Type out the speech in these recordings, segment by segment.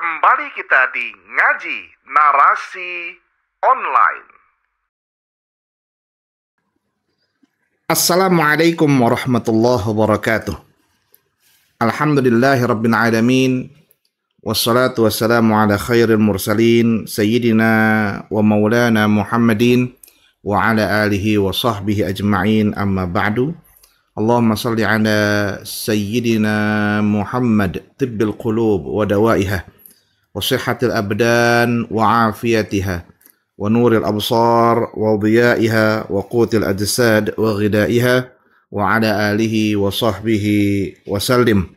Kembali kita di Ngaji Narasi Online. Assalamualaikum warahmatullahi wabarakatuh. Alhamdulillahi rabbil alamin. Wassalatu wassalamu ala khairil mursalin Sayyidina wa maulana Muhammadin wa ala alihi wa sahbihi ajma'in, amma ba'du. Allahumma salli ala Sayyidina Muhammad tibbil qulub wa dawaiha wa sihhatil abdan wa afiyatiha wa nuril absar wa dhiyaiha wa qutil ajsad wa ghidaiha wa ala alihi wa sahbihi wa sallim.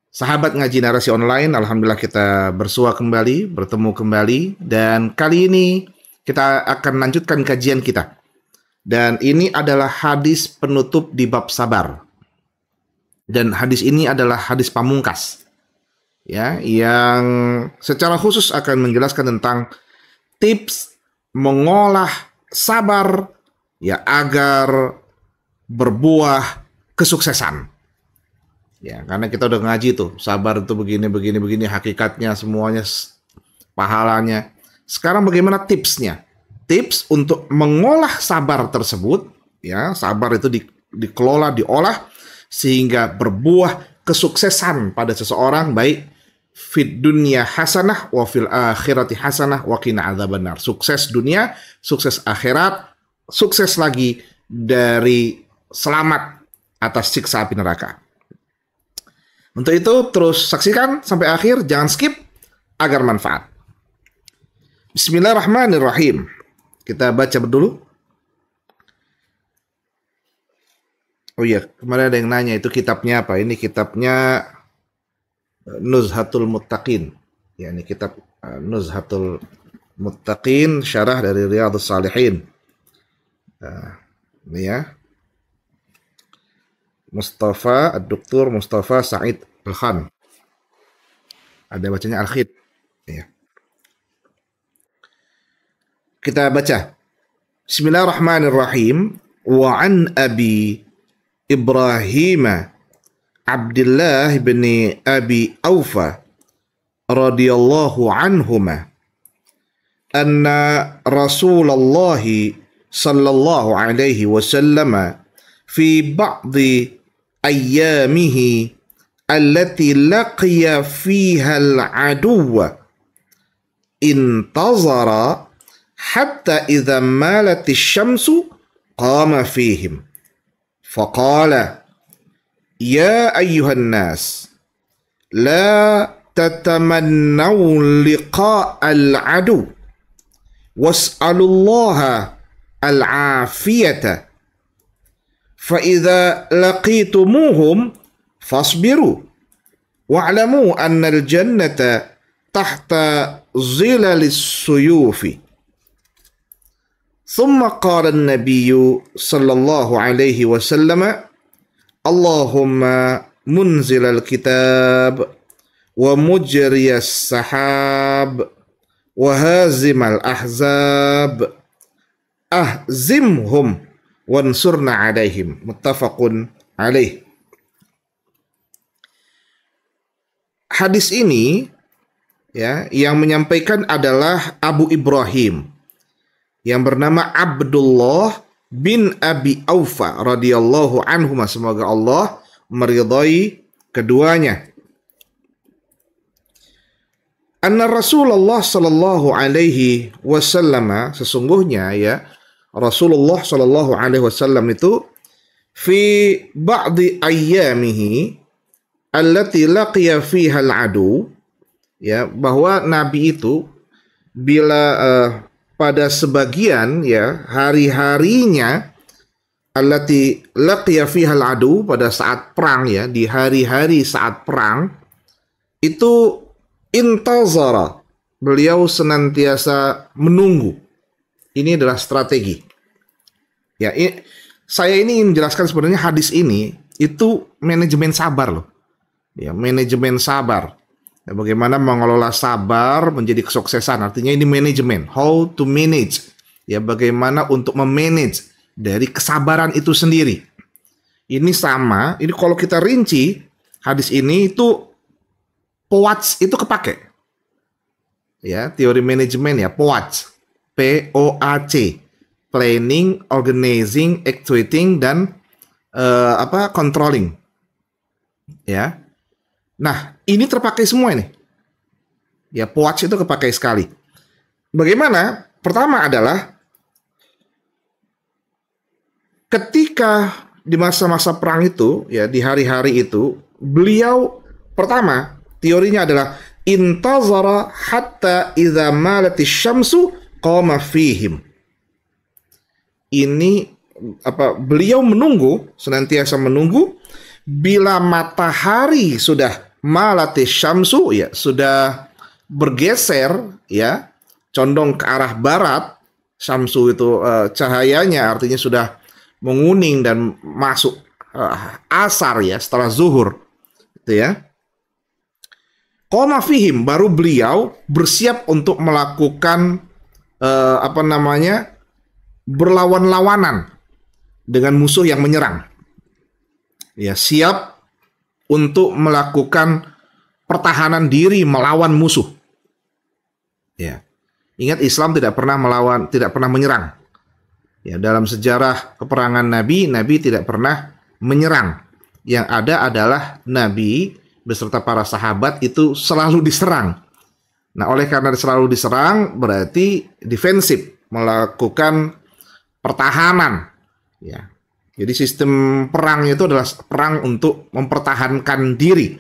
Sahabat Ngaji Narasi Online, alhamdulillah kita bersua kembali, bertemu kembali, dan kali ini kita akan lanjutkan kajian kita. Dan ini adalah hadis penutup di bab sabar. Dan hadis ini adalah hadis pamungkas, ya, yang secara khusus akan menjelaskan tentang tips mengolah sabar, ya, agar berbuah kesuksesan. Ya, karena kita udah ngaji tuh, sabar itu begini, hakikatnya semuanya, pahalanya. Sekarang bagaimana tipsnya? Tips untuk mengolah sabar tersebut, ya, sabar itu dikelola, diolah sehingga berbuah kesuksesan pada seseorang, baik fid dunya hasanah wa fil akhirati hasanah wa qina adzabannar. Sukses dunia, sukses akhirat, sukses lagi dari selamat atas siksa api neraka. Untuk itu terus saksikan sampai akhir, jangan skip agar manfaat. Bismillahirrahmanirrahim. Kita baca dulu. Oh iya, kemarin ada yang nanya itu kitabnya apa? Ini kitabnya Nuzhatul Muttaqin. Ya, ini kitab Nuzhatul Muttaqin, syarah dari Riyadhus Shalihin. Ini ya. Dr. Mustafa Said Al-Khan. Ada bacanya Al-Khid. Ya. Kita baca. Bismillahirrahmanirrahim. Wa an Abi Ibrahim Abdullah bin Abi Aufa radhiyallahu anhuma anna Rasulullah sallallahu alaihi wasallam fi ba'di ayyamihi allati laqiya fiha al-aduwa intazara hatta idza malat asy-syamsu qama fihim faqala ya ayyuhan nas la tatamannaw liqa' al-adu was'alullaha al-afiyata fa idza laqitumuhum fasbiru wa'lamu anna al-jannata tahta zilalis suyufi. ثم قال النبي صلى الله عليه وسلم اللهم منزل الكتاب ومجري السحاب وهازم الأحزاب أهزمهم وانصرنا عليهم متفق عليه. Hadis ini, ya, yang menyampaikan adalah Abu Ibrahim yang bernama Abdullah bin Abi Aufa radhiyallahu anhu, semoga Allah meridhai keduanya. Anna Rasulullah sallallahu alaihi wasallam, sesungguhnya, ya, Rasulullah sallallahu alaihi wasallam itu fi ba'di ayyamihi allati laqiya fiha al-adu, ya, bahwa Nabi itu bila pada sebagian, ya, hari-harinya allati laqiya fiha al-adu, pada saat perang, ya, di hari-hari saat perang itu intazara, beliau senantiasa menunggu. Ini adalah strategi. Ya, saya ini ingin menjelaskan sebenarnya hadis ini itu manajemen sabar loh. Ya, manajemen sabar. Ya, bagaimana mengelola sabar menjadi kesuksesan. Artinya ini manajemen, how to manage. Ya, bagaimana untuk memanage dari kesabaran itu sendiri. Ini sama, ini kalau kita rinci hadis ini itu POAC itu kepake. Ya, teori manajemen ya, POAC. POAC. Planning, organizing, actuating, dan controlling. Ya. Nah, ini terpakai semua ini. Ya, POAC itu kepakai sekali. Bagaimana? Pertama adalah ketika di masa-masa perang itu, ya di hari-hari itu, beliau pertama teorinya adalah intazara hatta idza malatis syamsu qama fihim. Ini beliau menunggu, senantiasa menunggu bila matahari sudah malatis syamsu, ya sudah bergeser, ya condong ke arah barat. Syamsu itu cahayanya artinya sudah menguning dan masuk asar, ya setelah zuhur, gitu ya. Qoma fihim, baru beliau bersiap untuk melakukan berlawan-lawanan dengan musuh yang menyerang. Ya, siap untuk melakukan pertahanan diri melawan musuh. Ya. Ingat, Islam tidak pernah melawan, tidak pernah menyerang. Ya, dalam sejarah peperangan Nabi tidak pernah menyerang. Yang ada adalah Nabi beserta para sahabat itu selalu diserang. Nah, oleh karena selalu diserang, berarti defensif, melakukan pertahanan. Ya. Jadi sistem perang itu adalah perang untuk mempertahankan diri.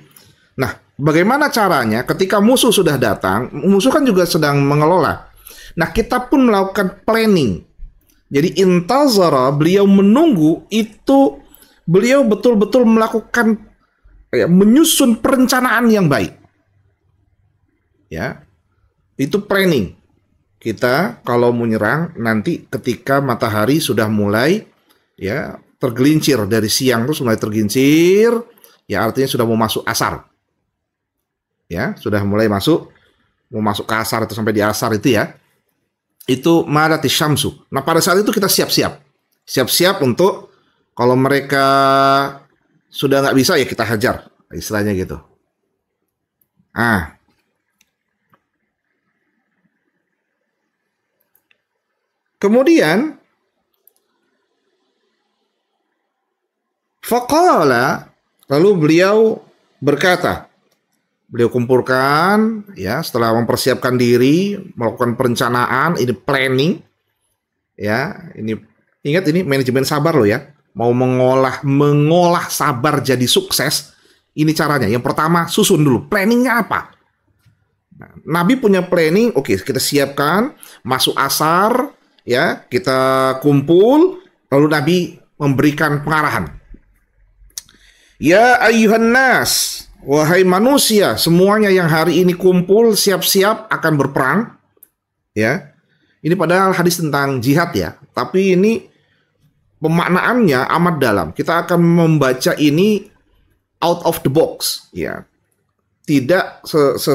Nah, bagaimana caranya ketika musuh sudah datang? Musuh kan juga sedang mengelola. Nah, kita pun melakukan planning. Jadi intazara, beliau menunggu itu, beliau betul-betul melakukan menyusun perencanaan yang baik. Ya. Itu planning. Kita kalau menyerang nanti ketika matahari sudah mulai tergelincir dari siang, terus mulai tergelincir, ya artinya sudah mau masuk asar. Ya, sudah mulai mau masuk ke asar itu, sampai di asar itu ya. Itu malatis syamsu. Nah, pada saat itu kita siap-siap untuk kalau mereka sudah nggak bisa, ya kita hajar, istilahnya gitu. Kemudian faqala, lalu beliau berkata, beliau kumpulkan, ya setelah mempersiapkan diri, melakukan perencanaan, ini planning, ya ini ingat, ini manajemen sabar loh ya, mau mengolah sabar jadi sukses, ini caranya. Yang pertama, susun dulu planningnya apa. Nah, Nabi punya planning, oke, kita siapkan, masuk asar, ya kita kumpul, lalu Nabi memberikan pengarahan. Ya ayyuhan nas, wahai manusia, semuanya yang hari ini kumpul siap-siap akan berperang. Ya. Ini padahal hadis tentang jihad ya, tapi ini pemaknaannya amat dalam. Kita akan membaca ini out of the box, ya. Tidak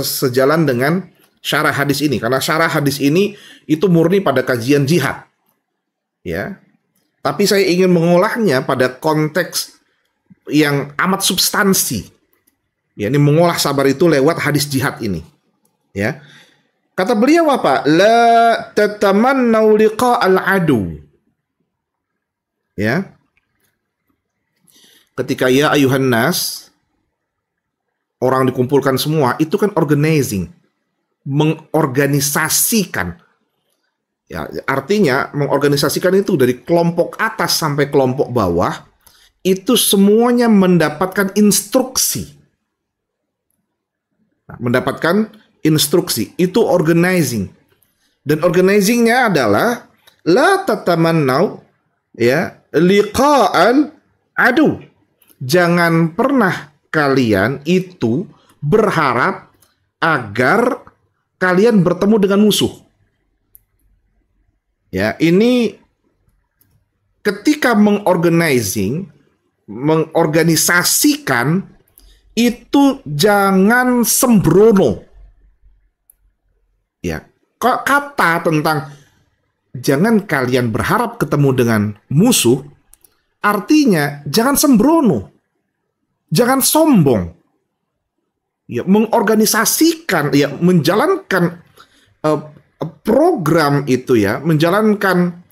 sejalan dengan syarah hadis ini, karena syarah hadis ini itu murni pada kajian jihad. Ya. Tapi saya ingin mengolahnya pada konteks yang amat substansi. Ya, ini mengolah sabar itu lewat hadis jihad ini. Ya. Kata beliau apa? La tatamannau liqa'al adu. Ya. Ketika ya ayuhan nas, orang dikumpulkan semua, itu kan organizing, mengorganisasikan. Ya, artinya mengorganisasikan itu dari kelompok atas sampai kelompok bawah, itu semuanya mendapatkan instruksi. Nah, mendapatkan instruksi, itu organizing. Dan organizingnya adalah la tatamannau ya liqa'al adu. Jangan pernah kalian itu berharap agar kalian bertemu dengan musuh. Ya, ini ketika mengorganisasikan itu jangan sembrono. Ya, kata tentang jangan kalian berharap ketemu dengan musuh, artinya jangan sembrono, jangan sombong. ya mengorganisasikan, ya menjalankan program itu, ya menjalankan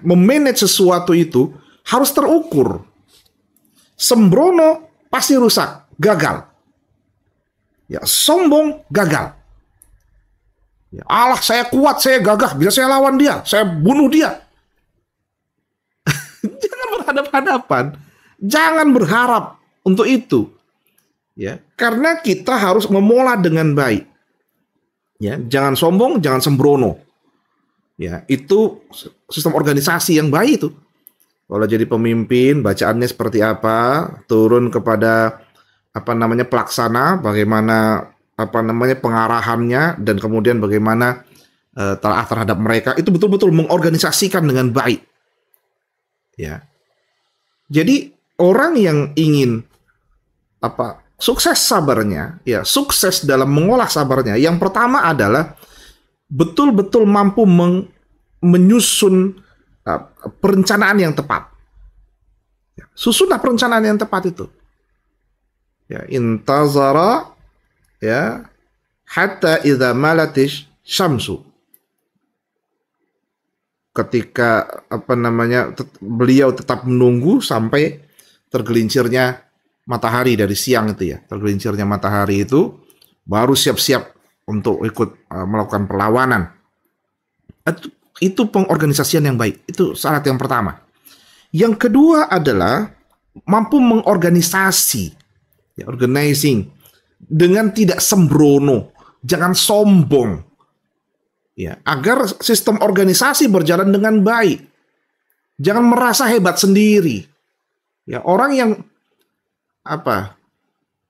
memanage sesuatu itu harus terukur. Sembrono pasti rusak, gagal. Ya, sombong gagal. Ya, Allah saya kuat, saya gagah, bisa saya lawan dia, saya bunuh dia. Jangan berhadap-hadapan, jangan berharap untuk itu. Ya, karena kita harus memola dengan baik. Ya, jangan sombong, jangan sembrono. Ya, itu sistem organisasi yang baik itu. Kalau jadi pemimpin, bacaannya seperti apa, turun kepada pelaksana, bagaimana pengarahannya, dan kemudian bagaimana taat terhadap mereka, itu betul-betul mengorganisasikan dengan baik. Ya. Jadi orang yang ingin sukses sabarnya, ya sukses dalam mengolah sabarnya, yang pertama adalah betul-betul mampu menyusun perencanaan yang tepat. Ya, susunlah perencanaan yang tepat itu. Ya, intazara ya hatta idza malatish syamsu. Ketika beliau tetap menunggu sampai tergelincirnya matahari dari siang itu, ya. Tergelincirnya matahari itu baru siap-siap untuk ikut melakukan perlawanan. Itu pengorganisasian yang baik. Itu syarat yang pertama. Yang kedua adalah mampu mengorganisasi, ya, organizing dengan tidak sembrono, jangan sombong, ya, agar sistem organisasi berjalan dengan baik. Jangan merasa hebat sendiri. Ya, orang yang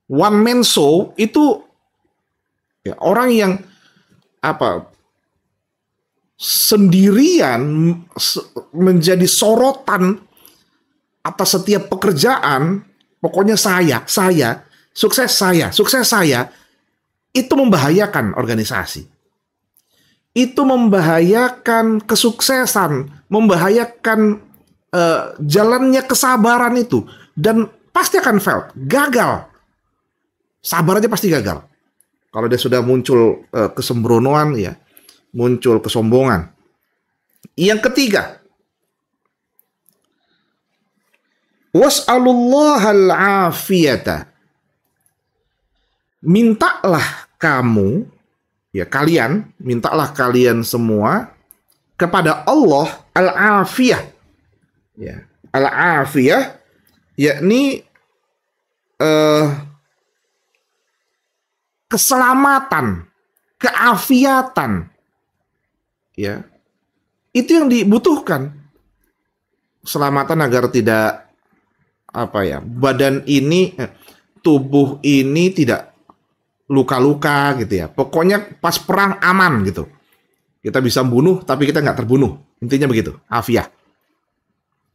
one man show itu, ya, orang yang sendirian menjadi sorotan atas setiap pekerjaan. Pokoknya saya, sukses saya, itu membahayakan organisasi. Itu membahayakan kesuksesan, membahayakan jalannya kesabaran itu, dan pasti akan fail, gagal. Sabar aja pasti gagal. Kalau dia sudah muncul kesembronoan, ya, muncul kesombongan. Yang ketiga, was'alullahal afiyata. Mintalah kamu, ya mintalah kalian semua kepada Allah al-afiyah. Ya, al-afiyah yakni keselamatan, keafiatan. Ya. Itu yang dibutuhkan. Keselamatan agar tidak badan ini, tubuh ini tidak luka-luka gitu, ya. Pokoknya pas perang aman gitu. Kita bisa bunuh tapi kita nggak terbunuh. Intinya begitu, afiah.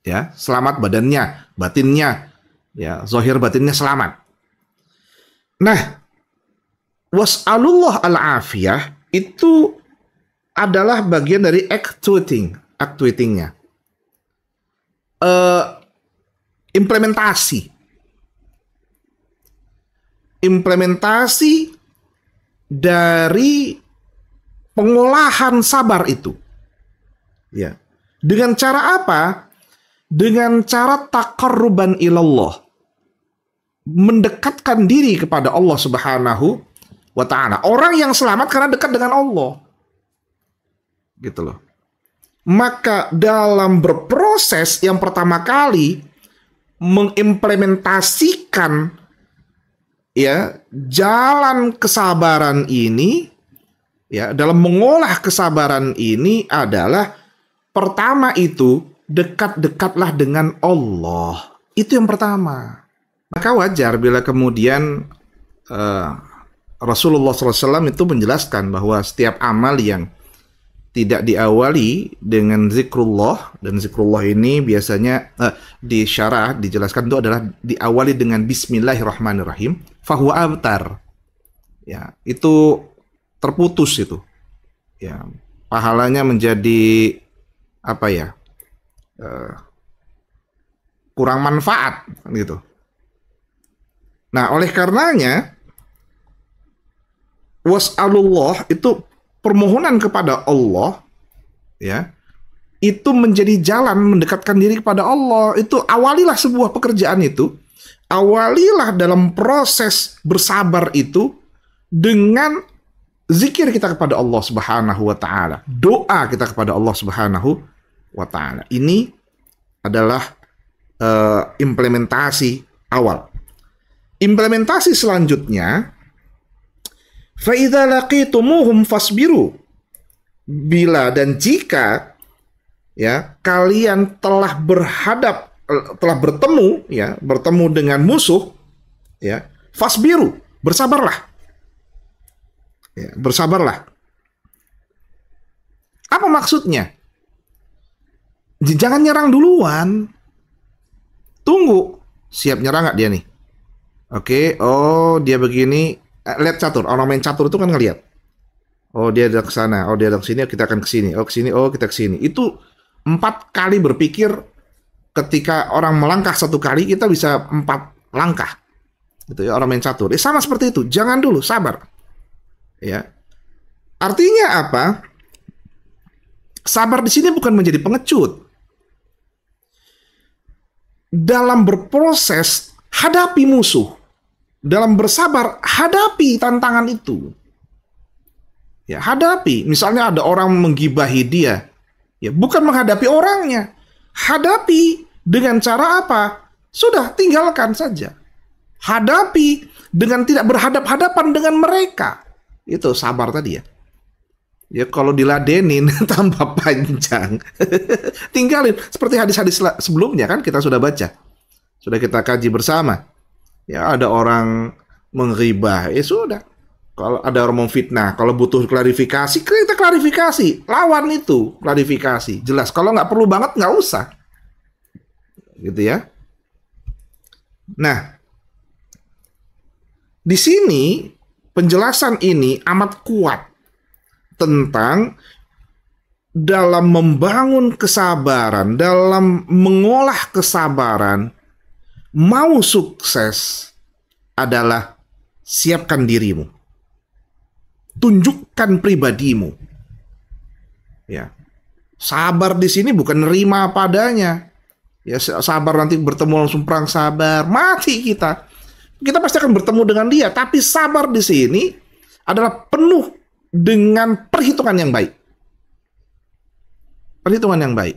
Ya, selamat badannya, batinnya, ya, zahir batinnya selamat. Nah, was'alullah al-afiyah itu adalah bagian dari actuatingnya. Implementasi dari pengolahan sabar itu. Ya. Dengan cara apa? Dengan cara taqarruban ilallah. Mendekatkan diri kepada Allah Subhanahu wa ta'ala. Orang yang selamat karena dekat dengan Allah. Gitu loh. Maka dalam berproses, yang pertama kali mengimplementasikan, ya, jalan kesabaran ini, ya, dalam mengolah kesabaran ini adalah pertama itu dekat-dekatlah dengan Allah. Itu yang pertama. Maka wajar bila kemudian Rasulullah SAW itu menjelaskan bahwa setiap amal yang tidak diawali dengan zikrullah, dan zikrullah ini biasanya di syarah dijelaskan itu adalah diawali dengan bismillahirrahmanirrahim, fahuwa abtar. Ya, itu terputus itu. Ya, pahalanya menjadi kurang manfaat gitu. Nah, oleh karenanya was'alullah itu permohonan kepada Allah, ya, itu menjadi jalan mendekatkan diri kepada Allah. Itu awalilah sebuah pekerjaan itu, awalilah dalam proses bersabar itu dengan zikir kita kepada Allah Subhanahu wa taala, doa kita kepada Allah Subhanahu wa taala. Ini adalah implementasi awal. Implementasi selanjutnya, fa idza laqitumuhum fasbiru. Bila dan jika, ya, kalian telah bertemu, ya, bertemu dengan musuh, ya, fasbiru, bersabarlah. Ya, bersabarlah. Apa maksudnya? Jangan nyerang duluan. Tunggu. Siap nyerang nggak dia nih? Oke, oh dia begini. Lihat catur. Orang main catur itu kan ngelihat. Oh dia ada ke sana. Oh dia ada ke sini. Kita akan ke sini. Oh ke sini. Oh kita ke sini. Itu 4 kali berpikir. Ketika orang melangkah 1 kali, kita bisa 4 langkah. Gitu ya, orang main catur. Sama seperti itu. Jangan dulu, sabar. Ya, artinya apa? Sabar di sini bukan menjadi pengecut. Dalam berproses, hadapi musuh. Dalam bersabar, hadapi tantangan itu. Ya, hadapi. Misalnya ada orang menggibahi dia, ya, bukan menghadapi orangnya. Hadapi dengan cara apa? Sudah, tinggalkan saja. Hadapi dengan tidak berhadap-hadapan dengan mereka. Itu sabar tadi ya. Ya kalau diladenin tambah panjang. Tinggalin. Seperti hadis-hadis sebelumnya kan kita sudah baca. Sudah kita kaji bersama. Ya ada orang menghibah. Ya sudah. Kalau ada orang memfitnah. Kalau butuh klarifikasi, kita klarifikasi. Lawan itu. Klarifikasi. Jelas. Kalau nggak perlu banget, nggak usah. Gitu ya. Nah. Di sini penjelasan ini amat kuat tentang dalam membangun kesabaran, dalam mengolah kesabaran, mau sukses adalah siapkan dirimu. Tunjukkan pribadimu. Ya. Sabar di sini bukan nerima padanya. Ya, sabar nanti bertemu langsung perang sabar, mati kita. Kita pasti akan bertemu dengan dia, tapi sabar di sini adalah penuh dengan perhitungan yang baik. Perhitungan yang baik.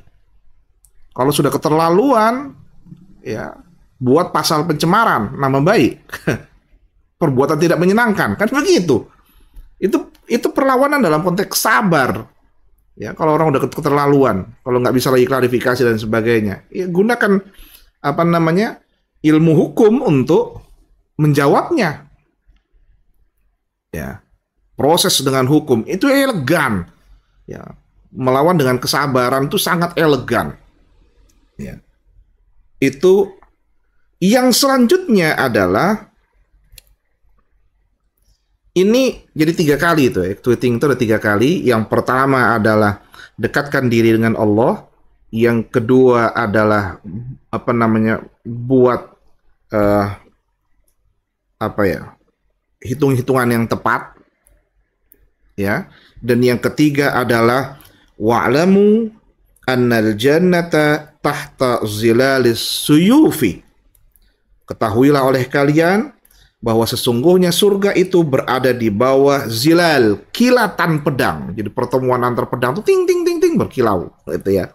Kalau sudah keterlaluan, ya, buat pasal pencemaran nama baik. Perbuatan tidak menyenangkan, kan begitu. Itu perlawanan dalam konteks sabar. Ya, kalau orang udah keterlaluan, kalau nggak bisa lagi klarifikasi dan sebagainya, ya gunakan ilmu hukum untuk menjawabnya. Ya. Proses dengan hukum itu elegan. Ya. Melawan dengan kesabaran itu sangat elegan. Ya. Itu yang selanjutnya adalah ini jadi 3 kali itu ya. Tweeting itu ada 3 kali. Yang pertama adalah dekatkan diri dengan Allah. Yang kedua adalah buat hitung-hitungan yang tepat, ya. Dan yang ketiga adalah wa'lamu annal jannata tahta zilalis suyufi. Ketahuilah oleh kalian bahwa sesungguhnya surga itu berada di bawah zilal, kilatan pedang. Jadi pertemuan antar pedang itu ting ting ting ting berkilau, gitu ya.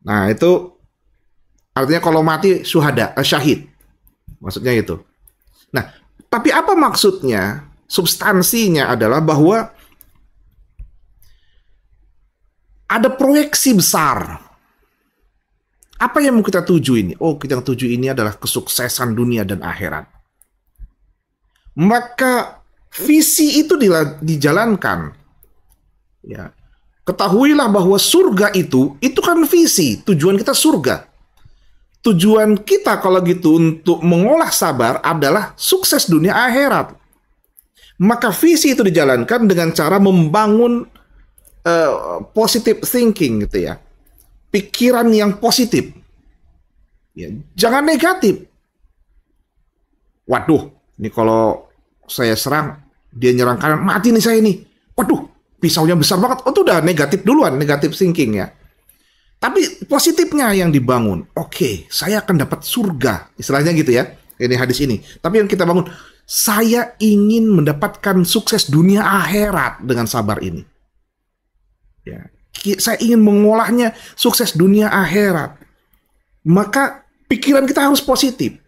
Nah, itu artinya kalau mati syahid. Maksudnya itu. Nah, tapi apa maksudnya? Substansinya adalah bahwa ada proyeksi besar. Apa yang mau kita tuju ini? Oh, kita tuju ini adalah kesuksesan dunia dan akhirat. Maka visi itu dijalankan. Ya. Ketahuilah bahwa surga itu kan visi. Tujuan kita surga. Tujuan kita kalau gitu untuk mengolah sabar adalah sukses dunia akhirat. Maka visi itu dijalankan dengan cara membangun positive thinking gitu ya. Pikiran yang positif. Ya, jangan negatif. Waduh, ini kalau saya serang Dia nyerang kanan, mati nih saya nih. Waduh, pisaunya besar banget. Oh, itu udah negatif duluan, negatif thinking ya. Tapi positifnya yang dibangun. Oke, saya akan dapat surga. Istilahnya gitu ya. Ini hadis ini. Tapi yang kita bangun, saya ingin mendapatkan sukses dunia akhirat dengan sabar ini. Ya, saya ingin mengolahnya sukses dunia akhirat. Maka pikiran kita harus positif.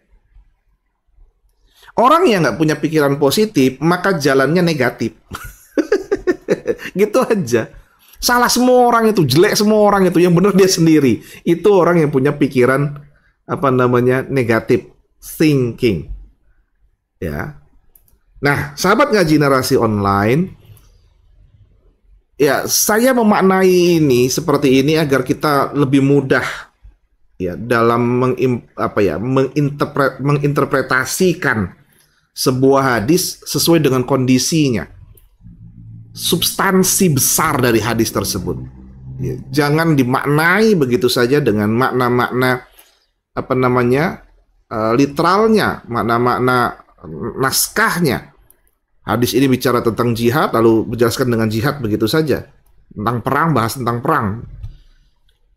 Orang yang nggak punya pikiran positif, maka jalannya negatif. Gitu aja. Salah semua orang itu, jelek semua orang itu, yang benar dia sendiri. Itu orang yang punya pikiran negatif thinking. Ya. Nah, sahabat ngaji narasi online, ya, saya memaknai ini seperti ini agar kita lebih mudah ya dalam menginterpretasikan sebuah hadis sesuai dengan kondisinya. Substansi besar dari hadis tersebut. Ya, jangan dimaknai begitu saja dengan makna-makna literalnya, makna-makna naskahnya. Hadis ini bicara tentang jihad, lalu menjelaskan dengan jihad begitu saja. Tentang perang, bahas tentang perang.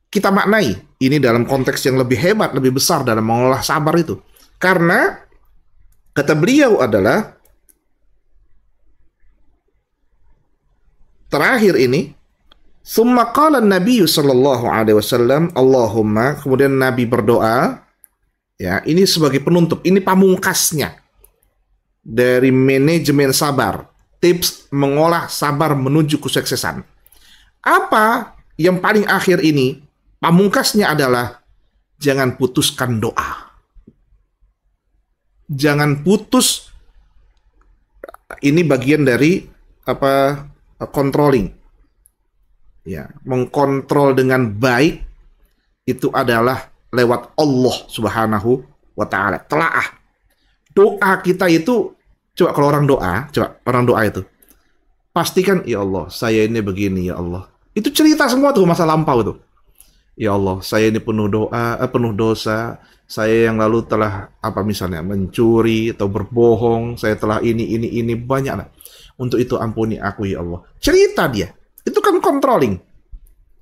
Kita maknai ini dalam konteks yang lebih hebat, lebih besar dalam mengolah sabar itu. Karena kata beliau adalah terakhir ini, summa qala Nabi sallallahu alaihi wasallam, Allahumma, kemudian Nabi berdoa, ya, ini sebagai penutup, ini pamungkasnya dari manajemen sabar, tips mengolah sabar menuju kesuksesan. Apa yang paling akhir ini, pamungkasnya adalah jangan putuskan doa. Jangan putus, ini bagian dari controlling, ya, mengkontrol dengan baik itu adalah lewat Allah Subhanahu wa Ta'ala. Telaah doa kita itu, coba kalau orang doa itu pastikan, ya Allah, saya ini begini, ya Allah. Itu cerita semua tuh masa lampau tuh. Ya Allah, saya ini penuh dosa, saya yang lalu telah misalnya mencuri atau berbohong, saya telah ini banyak lah. Untuk itu ampuni aku ya Allah. Cerita dia. Itu kan controlling.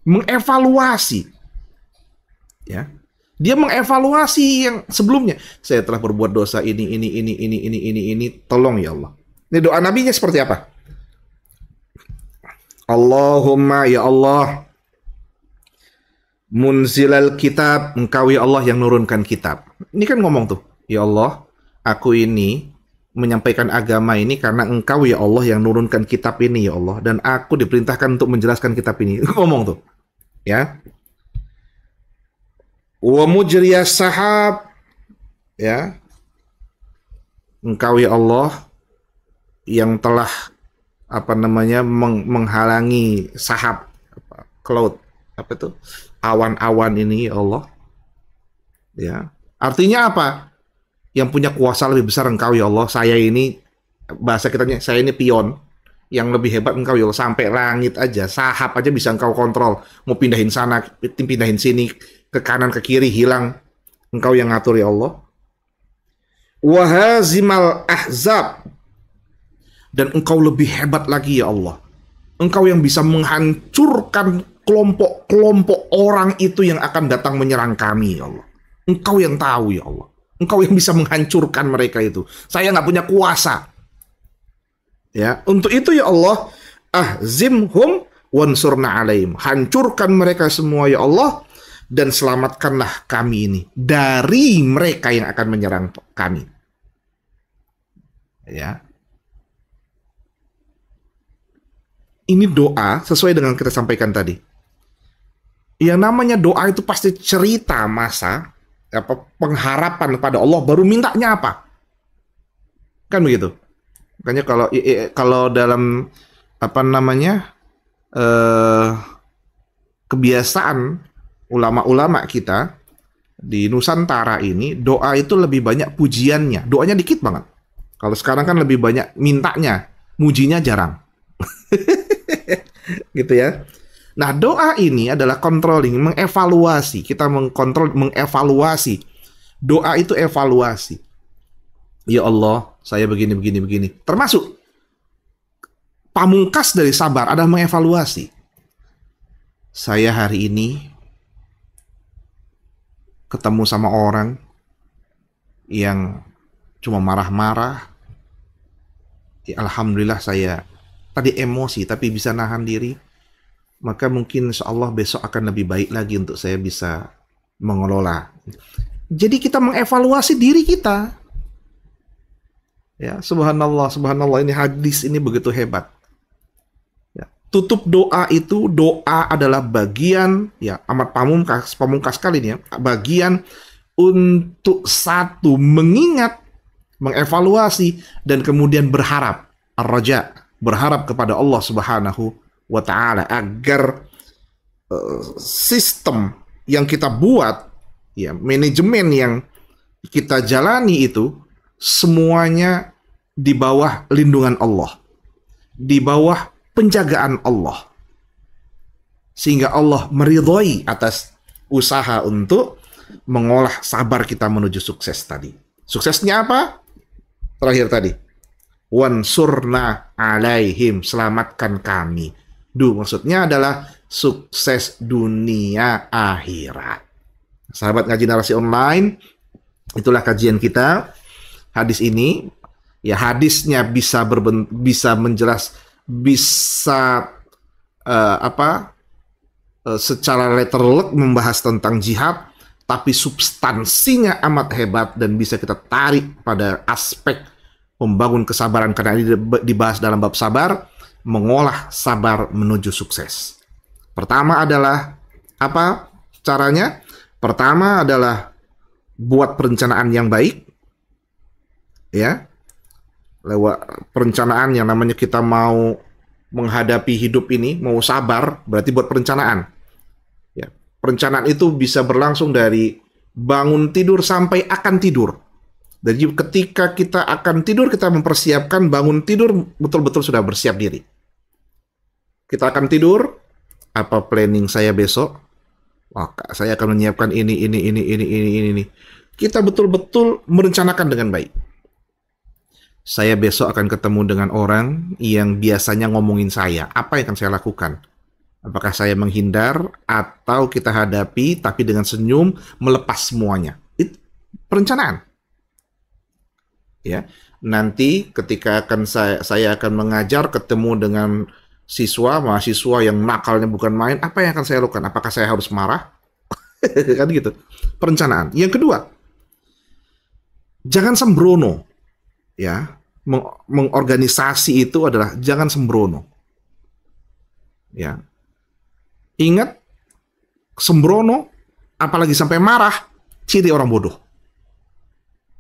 Mengevaluasi. Ya. Dia mengevaluasi yang sebelumnya. Saya telah berbuat dosa ini. Tolong ya Allah. Ini doa nabinya seperti apa? Allahumma ya Allah. Munzilal kitab. Engkau ya Allah yang nurunkan kitab. Ini kan ngomong tuh. Ya Allah, aku ini menyampaikan agama ini karena engkau ya Allah yang nurunkan kitab ini ya Allah, dan aku diperintahkan untuk menjelaskan kitab ini. Ngomong tuh ya. Wa mujriyas sahab, ya, engkau ya Allah yang telah menghalangi sahab, cloud, awan-awan ini ya Allah, ya. Artinya apa? Yang punya kuasa lebih besar engkau ya Allah. Saya ini, bahasa kitanya, saya ini pion. Yang lebih hebat engkau ya Allah. Sampai langit aja, sahab aja bisa engkau kontrol. Mau pindahin sana, pindahin sini, ke kanan, ke kiri, hilang. Engkau yang ngatur ya Allah. Wahazimal ahzab. Dan engkau lebih hebat lagi ya Allah. Engkau yang bisa menghancurkan kelompok-kelompok orang itu yang akan datang menyerang kami ya Allah. Engkau yang tahu ya Allah. Engkau yang bisa menghancurkan mereka itu. Saya nggak punya kuasa. Ya, untuk itu ya Allah, ahzimhum wansurna alaihim. Hancurkan mereka semua ya Allah, dan selamatkanlah kami ini dari mereka yang akan menyerang kami. Ya. Ini doa sesuai dengan kita sampaikan tadi. Yang namanya doa itu pasti cerita masa pengharapan pada Allah, baru mintanya apa, kan begitu. Makanya kalau dalam kebiasaan ulama-ulama kita di Nusantara ini, doa itu lebih banyak pujiannya, doanya dikit banget. Kalau sekarang kan lebih banyak mintanya, mujinya jarang. Gitu ya. Nah, doa ini adalah controlling, mengevaluasi. Kita mengkontrol, mengevaluasi. Doa itu evaluasi. Ya Allah, saya begini. Termasuk pamungkas dari sabar adalah mengevaluasi. Saya hari ini ketemu sama orang yang cuma marah-marah. Ya, alhamdulillah saya tadi emosi tapi bisa nahan diri. Maka mungkin insya Allah besok akan lebih baik lagi untuk saya bisa mengelola. Jadi kita mengevaluasi diri kita. Ya, subhanallah, subhanallah, ini hadis ini begitu hebat. Ya, tutup doa itu, doa adalah bagian, ya amat pamungkas kali ini ya, bagian untuk satu mengingat, mengevaluasi dan kemudian berharap, ar-raja, berharap kepada Allah Subhanahu wa taala agar sistem yang kita buat, ya manajemen yang kita jalani itu semuanya di bawah lindungan Allah, di bawah penjagaan Allah, sehingga Allah meridhoi atas usaha untuk mengolah sabar kita menuju sukses tadi. Suksesnya apa? Terakhir tadi, wansurna alaihim, selamatkan kami. Maksudnya adalah sukses dunia akhirat. Sahabat ngaji narasi online, itulah kajian kita. Hadis ini, ya hadisnya bisa secara letterlek membahas tentang jihad, tapi substansinya amat hebat dan bisa kita tarik pada aspek membangun kesabaran karena ini dibahas dalam bab sabar, mengolah sabar menuju sukses. Pertama adalah apa caranya? Pertama adalah buat perencanaan yang baik, ya, lewat perencanaan yang namanya kita mau menghadapi hidup ini, mau sabar, berarti buat perencanaan. Ya, perencanaan itu bisa berlangsung dari bangun tidur sampai akan tidur. Jadi ketika kita akan tidur, kita mempersiapkan bangun tidur betul-betul sudah bersiap diri. Kita akan tidur, apa planning saya besok? Wah, saya akan menyiapkan ini. Kita betul-betul merencanakan dengan baik. Saya besok akan ketemu dengan orang yang biasanya ngomongin saya. Apa yang akan saya lakukan? Apakah saya menghindar atau kita hadapi tapi dengan senyum melepas semuanya? Itu perencanaan. Ya, nanti ketika saya akan mengajar ketemu dengan mahasiswa yang nakalnya bukan main, apa yang akan saya lakukan? Apakah saya harus marah? Kan gitu. Perencanaan. Yang kedua, jangan sembrono. Ya, mengorganisasi itu adalah jangan sembrono. Ya. Ingat, sembrono apalagi sampai marah, ciri orang bodoh.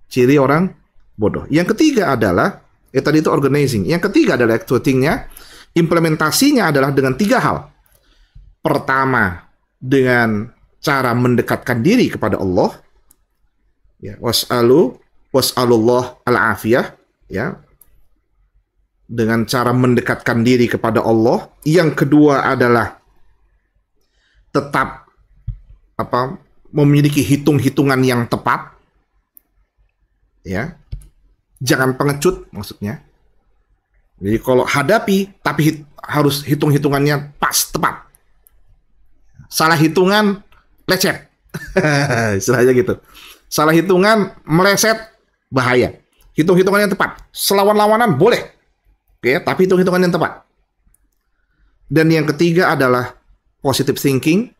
Ciri orang bodoh. Yang ketiga adalah tadi itu organizing. Yang ketiga adalah executing-nya. Implementasinya adalah dengan 3 hal. Pertama, dengan cara mendekatkan diri kepada Allah. Ya, was'alullah al-afiyah, ya. Dengan cara mendekatkan diri kepada Allah. Yang kedua adalah tetap memiliki hitung-hitungan yang tepat. Ya. Jangan pengecut maksudnya. Jadi kalau hadapi, tapi harus hitung-hitungannya pas, tepat. Salah hitungan, lecet. Istilahnya gitu. Salah hitungan, meleset, bahaya. Hitung-hitungan yang tepat. Selawan-lawanan boleh. Oke, tapi hitung-hitungan yang tepat. Dan yang ketiga adalah positive thinking.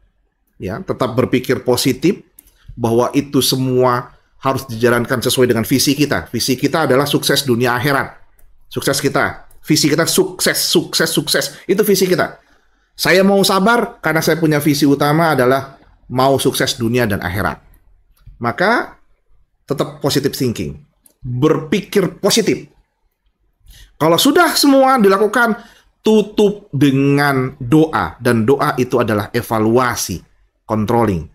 Ya, tetap berpikir positif bahwa itu semua harus dijalankan sesuai dengan visi kita. Visi kita adalah sukses dunia akhirat. Sukses kita. Visi kita sukses. Itu visi kita. Saya mau sabar karena saya punya visi utama adalah mau sukses dunia dan akhirat. Maka tetap positive thinking. Berpikir positif. Kalau sudah semua dilakukan, tutup dengan doa. Dan doa itu adalah evaluasi, controlling.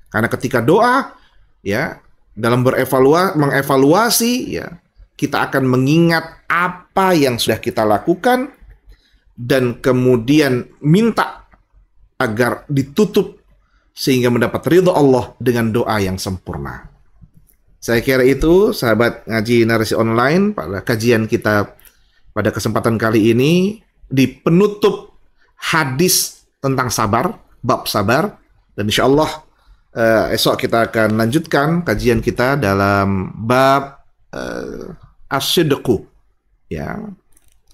Karena ketika doa, ya, dalam mengevaluasi, ya, kita akan mengingat apa yang sudah kita lakukan dan kemudian minta agar ditutup sehingga mendapat ridho Allah dengan doa yang sempurna. Saya kira itu, sahabat ngaji narasi online, pada kajian kita pada kesempatan kali ini di penutup hadis tentang sabar, bab sabar, dan insyaallah esok kita akan lanjutkan kajian kita dalam bab as-sidqu, ya,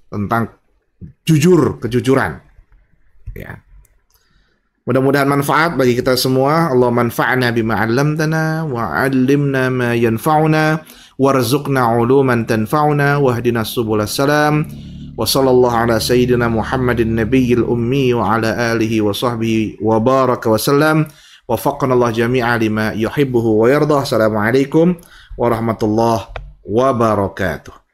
tentang kejujuran, ya. Mudah-mudahan manfaat bagi kita semua. Allah manfa'na bima 'allamtana wa 'allimna ma yanfa'una warzuqna 'uluman tanfa'una wahdina subulas salam. Wa sallallahu ala sayyidina Muhammadin nabiyil ummi wa ala alihi wa sahbihi wa baraka wa sallam. Waffaqana Allah jami'a lima yuhibbuhu wa yardah. Assalamualaikum warahmatullahi wabarakatuh.